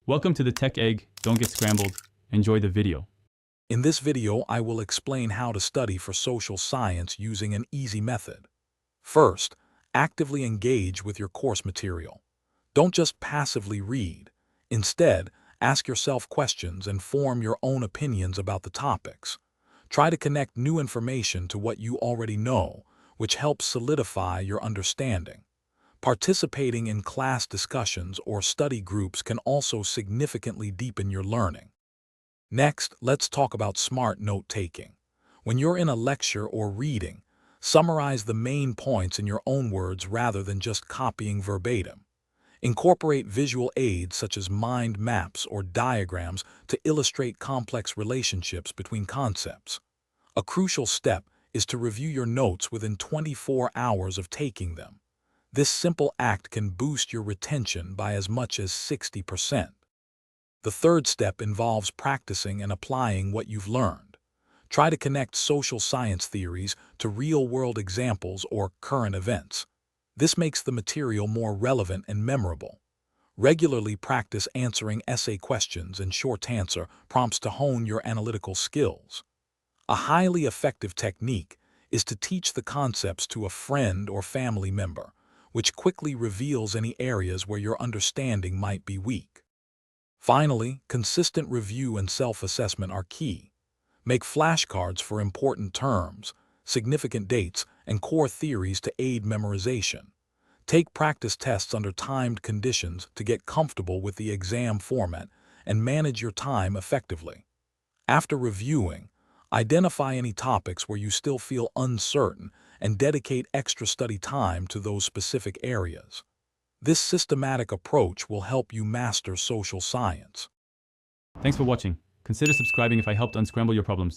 Welcome to the Tech Egg. Don't get scrambled. Enjoy the video. In this video, I will explain how to study for social science using an easy method. First, actively engage with your course material. Don't just passively read. Instead, ask yourself questions and form your own opinions about the topics. Try to connect new information to what you already know, which helps solidify your understanding. Participating in class discussions or study groups can also significantly deepen your learning. Next, let's talk about smart note-taking. When you're in a lecture or reading, summarize the main points in your own words rather than just copying verbatim. Incorporate visual aids such as mind maps or diagrams to illustrate complex relationships between concepts. A crucial step is to review your notes within 24 hours of taking them. This simple act can boost your retention by as much as 60%. The third step involves practicing and applying what you've learned. Try to connect social science theories to real-world examples or current events. This makes the material more relevant and memorable. Regularly practice answering essay questions and short answer prompts to hone your analytical skills. A highly effective technique is to teach the concepts to a friend or family member, which quickly reveals any areas where your understanding might be weak. Finally, consistent review and self-assessment are key. Make flashcards for important terms, significant dates, and core theories to aid memorization. Take practice tests under timed conditions to get comfortable with the exam format and manage your time effectively. After reviewing, identify any topics where you still feel uncertain and dedicate extra study time to those specific areas. This systematic approach will help you master social science. Thanks for watching. Consider subscribing if I helped unscramble your problems.